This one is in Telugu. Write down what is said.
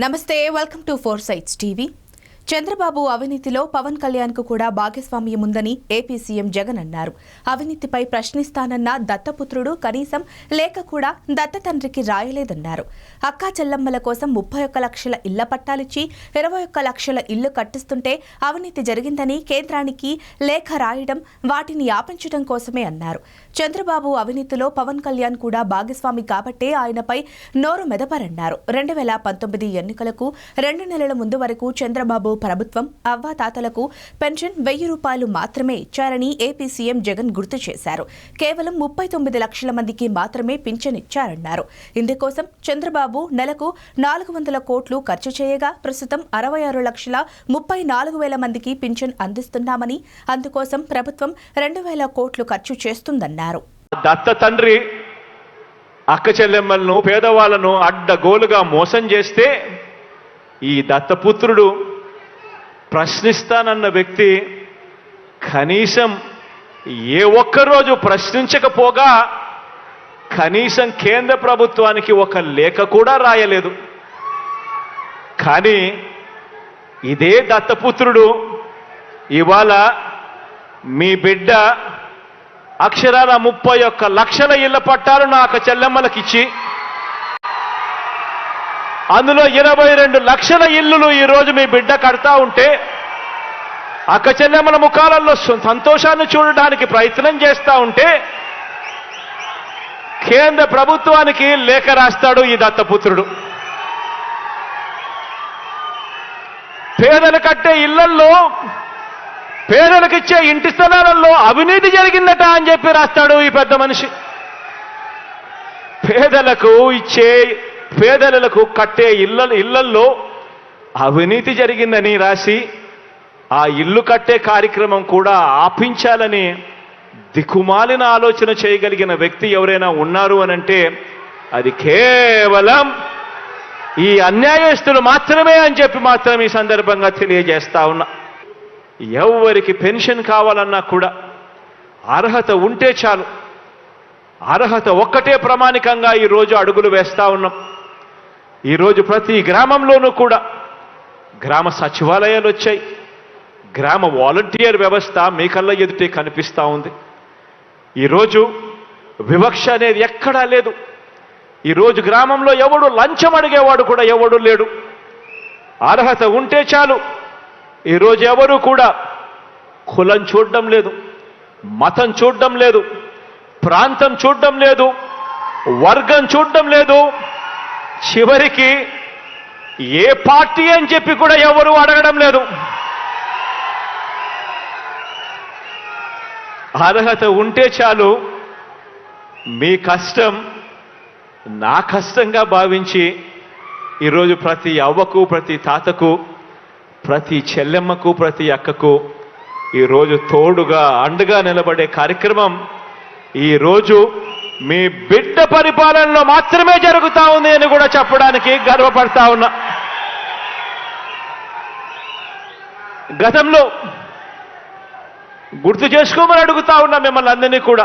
నమస్తే, welcome to four sides TV. Chandrababu అవినీతిలో పవన్ కళ్యాణ్ కు కూడా భాగస్వామ్యం ఉందని ఏపీ సీఎం జగన్ అన్నారు. అవినీతిపై ప్రశ్నిస్తానన్న దత్తపుత్రుడు కనీసం లేఖ కూడా దత్త తండ్రికి రాయలేదన్నారు. అక్కా చెల్లమ్మల కోసం 31 లక్షల ఇళ్ల పట్టాలిచ్చి 21 లక్షల ఇళ్లు కట్టిస్తుంటే అవినీతి జరిగిందని కేంద్రానికి లేఖ రాయడం వాటిని ఆపించడం కోసమే అన్నారు. చంద్రబాబు అవినీతిలో పవన్ కళ్యాణ్ కూడా భాగస్వామి కాబట్టే ఆయనపై నోరు మెదపరన్నారు. 2019 ఎన్నికలకు 2 నెలల ముందు వరకు చంద్రబాబు ప్రభుత్వం అవ్వాతాతలకు పెన్షన్ 1000 రూపాయలు మాత్రమే ఇచ్చారని ఏపీ సీఎం జగన్ గుర్తు చేశారు. కేవలం 39 లక్షల మందికి మాత్రమే పింఛన్ ఇచ్చారన్నారు. ఇందుకోసం చంద్రబాబు నెలకు 400 కోట్లు ఖర్చు చేయగా ప్రస్తుతం 66 లక్షల 34 వేల మందికి పింఛన్ అందిస్తున్నామని, అందుకోసం ప్రభుత్వం 2000 కోట్లు ఖర్చు చేస్తుందన్నారు. దత్త తండ్రి అక్క చెల్లెమ్మలను పేదవాళ్లను అడ్డగోలుగా మోసం చేస్తే ఈ దత్తపుత్రుడు ప్రశ్నిస్తానన్న వ్యక్తి కనీసం ఏ ఒక్కరోజు ప్రశ్నించకపోగా కనీసం కేంద్ర ప్రభుత్వానికి ఒక లేఖ కూడా రాయలేదు. కానీ ఇదే దత్తపుత్రుడు ఇవాళ మీ బిడ్డ అక్షరాల 31 లక్షల ఇళ్ల పట్టాలు నాకు చెల్లెమ్మలకిచ్చి అందులో 22 లక్షల ఇల్లులు ఈరోజు మీ బిడ్డ కడతా ఉంటే అక్క చెల్లెమ్మల ముఖాలలో సంతోషాన్ని చూడడానికి ప్రయత్నం చేస్తూ ఉంటే కేంద్ర ప్రభుత్వానికి లేఖ రాస్తాడు ఈ దత్తపుత్రుడు. పేదలు కట్టే ఇళ్లల్లో, పేదలకిచ్చే ఇంటి స్థలాలలో అవినీతి జరిగిందట అని చెప్పి రాస్తాడు ఈ పెద్ద మనిషి. పేదలకు కట్టే ఇళ్లల్లో అవినీతి జరిగిందని రాసి ఆ ఇల్లు కట్టే కార్యక్రమం కూడా ఆపించాలని దిక్కుమాలిన ఆలోచన చేయగలిగిన వ్యక్తి ఎవరైనా ఉన్నారు అనంటే అది కేవలం ఈ అన్యాయస్తులు మాత్రమే అని చెప్పి మాత్రం ఈ సందర్భంగా తెలియజేస్తా ఉన్నా. ఎవరికి పెన్షన్ కావాలన్నా కూడా అర్హత ఉంటే చాలు. అర్హత ఒక్కటే ప్రమాణికంగా ఈరోజు అడుగులు వేస్తా ఉన్నాం. ఈరోజు ప్రతి గ్రామంలోనూ కూడా గ్రామ సచివాలయాలు వచ్చాయి. గ్రామ వాలంటీర్ వ్యవస్థ మీ కళ్ళ ఎదుటే కనిపిస్తూ ఉంది. ఈరోజు వివక్ష అనేది ఎక్కడా లేదు. ఈరోజు గ్రామంలో ఎవడు లంచం అడిగేవాడు కూడా ఎవడు లేడు. అర్హత ఉంటే చాలు. ఈరోజు ఎవరు కూడా కులం చూడడం లేదు, మతం చూడడం లేదు, ప్రాంతం చూడడం లేదు, వర్గం చూడడం లేదు, చివరికి ఏ పార్టీ అని చెప్పి కూడా ఎవరు అడగడం లేదు. అర్హత ఉంటే చాలు. మీ కష్టం నా కష్టంగా భావించి ఈరోజు ప్రతి అవ్వకు, ప్రతి తాతకు, ప్రతి చెల్లెమ్మకు, ప్రతి అక్కకు ఈరోజు తోడుగా అండగా నిలబడే కార్యక్రమం ఈరోజు మీ బిడ్డ పరిపాలనలో మాత్రమే జరుగుతా ఉంది అని కూడా చెప్పడానికి గర్వపడతా ఉన్నా. గతంలో గుర్తు చేసుకోమని అడుగుతా ఉన్నా మిమ్మల్ని అందరినీ కూడా.